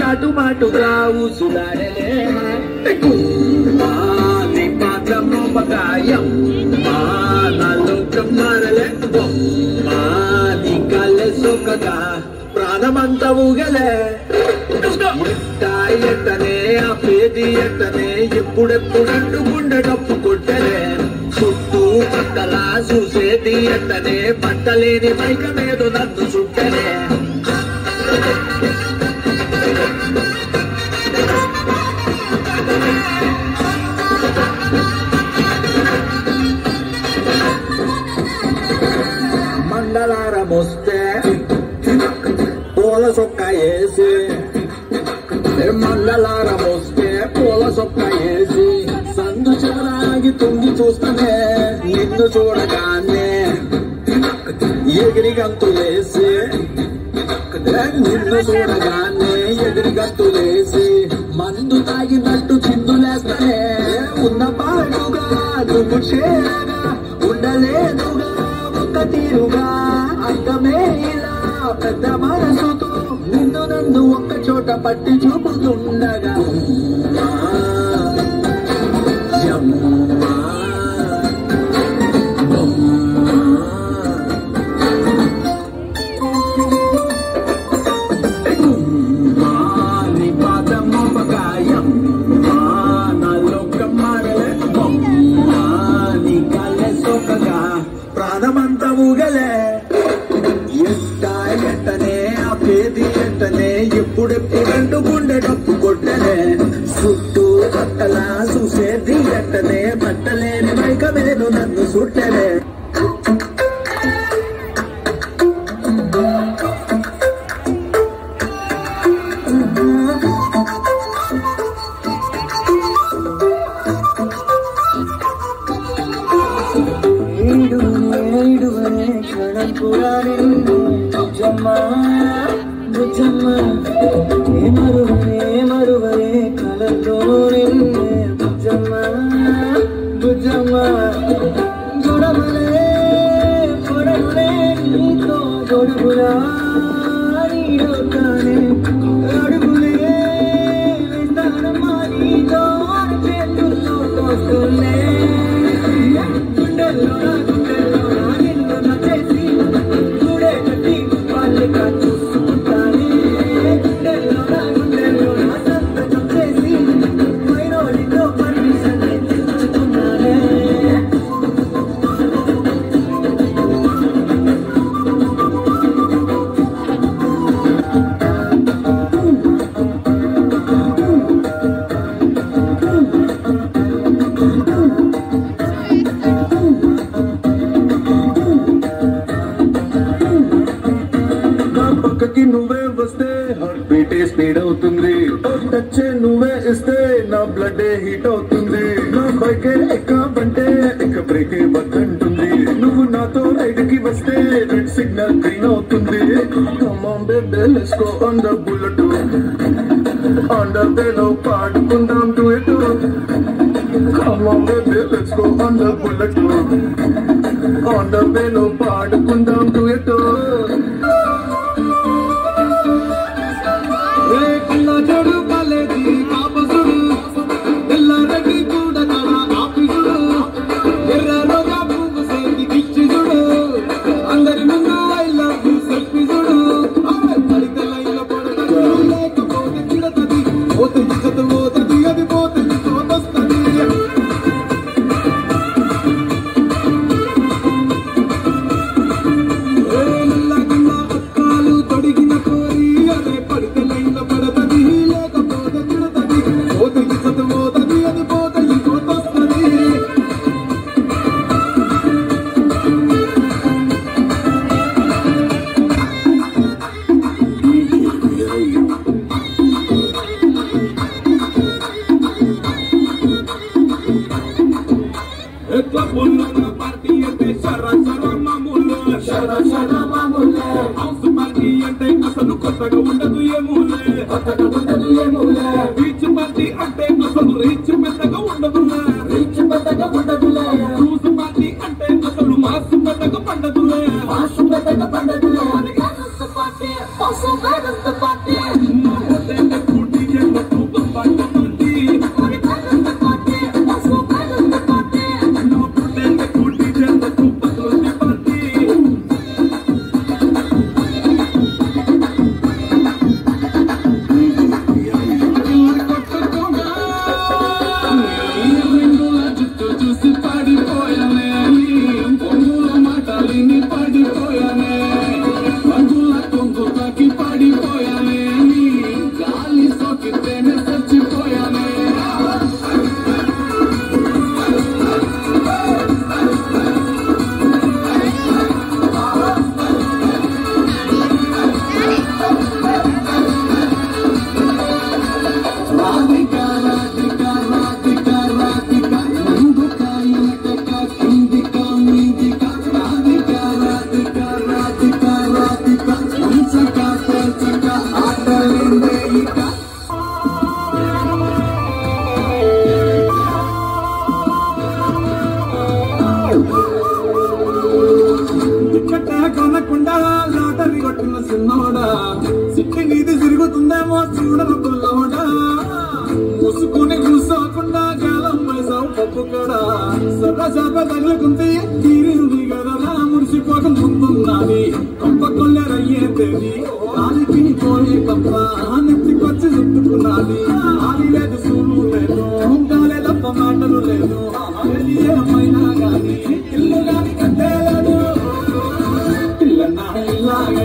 అటు మాటుగా ఊసులాడలే నీ పాత్ర మోపకాయం నా లోకం మారలే నీ కళ్ళె సొక్కగా ప్రాణమంతా ఊగలే ఎట్టనే ఆ పేది ఎట్టనే ఎప్పుడెప్పుడంటూ గుండె డప్పు కొట్టలే చుట్టూ పక్కల చూసేది ఎట్టనే పట్టలేని మైక మీద నన్ను చుట్టలే మంగళారమొస్తే పూల సొక్క వేసి మంగళారమొస్తే పూల సొక్క వేసి సందు చివరాగి తుంగి చూస్తానే నిన్ను చూడగానే ఎగిరి గంతులేసి నిన్ను చూడగానే ఎగిరి గంతులేసి మందు తాగినట్టు చిందులేస్తానే ఉన్న పాటుగా నువ్వు చేరగా ఉండలేదుగా ఒక్క తీరుగా అర్థమే ఇలా పెద్ద మనసుతో నిన్ను నన్ను ఒక్క చోట పట్టి చూపుతుండగా ప్రాణమంతా ఊగలే ఎట్టనే ఆ పేది ఎట్టనే ఎప్పుడెప్పుడంటూ గుండె డప్పు కొట్టలే చుట్టూ పక్కలా చూసేది ఎట్టనే పట్టలేని మైక మీద నన్ను చుట్టలే మరువరే కలతో నిన్నే బుజ్జమ్మ బుజ్జమ్మ గొడవలే గొడవలే నీతో గొడుగులా నీడోతానే అడుగులే వేస్తానమ్మా నీతో చేతుల్లో తోస్తున్నే గుండెల్లో నిన్ను నచ్చేసి చూడే కట్టి వాళ్ళి చూసుకుంటానే పక్కకి నువ్వే వస్తే హార్ట్ బీట్ స్పీడ్ అవుతుంది టచ్ నువ్వే ఇస్తే నా బ్లడ్ హీట్ అవుతుంది నా బైక్ ఎక్కబంటే ఎక్క బ్రేక్ వద్దంటుంది నువ్వు నాతో రైడ్ కి వస్తే రెడ్ సిగ్నల్ గ్రీన్ అవుతుంది come on baby let's go on the bullet on the వేలో పాడుకుందాం to it come on baby let's go on the bullet on the వేలో పాడుకుందాం టు ఇట్ చూడు పల్లెది పాపసుడు ఎల్లారెడ్డి కూడా తన ఆఫీసుడు ఎర్రలోగా పువ్వు సేతి కిచ్చి చూడు అందరి ముందు ఐ లవ్ యూ సెల్ఫీ చూడు పడితే లైన్లో పడదు లేకపోతే తిడతది పోతే ఇచ్చత పోతుంది అది పోతుంది తోటొస్తుంది అక్కాలు తొడిగిన కోరి అదే పడితే లైన్లో పడతది పార్టీ అంటే హౌస్ పార్టీ అంటే అసలు కొత్తగా ఉండదు ఏమూలే బీచ్ పార్టీ అంటే అసలు రీచ్ పెద్దగా ఉండదు చూసు పార్టీ అంటే అసలు మాసు పెద్దగా పండదులే పార్టీ సిట్టింగ్ ఇది తిరుగుతుందేమో చూడరు పుల్లవడా ముసుకుని కూసోకుండా కాలం వేసావు పప్పు కూడా సర్ర చేప తగులుకుంటే తీరింది కదరా ముడిసిపోక ముందున్నది కొంప కొల్లెరయ్యే తేది కాలికి పోయే కంప నెత్తికొచ్చి చుట్టుకున్నది ఆది లేదు సూలు లేదు గాలే తప్ప మాటలు లేదు ఏమైనా గాని ఇల్లు గాని కట్టేలాడు పిల్లన్నా ఇల్లాగ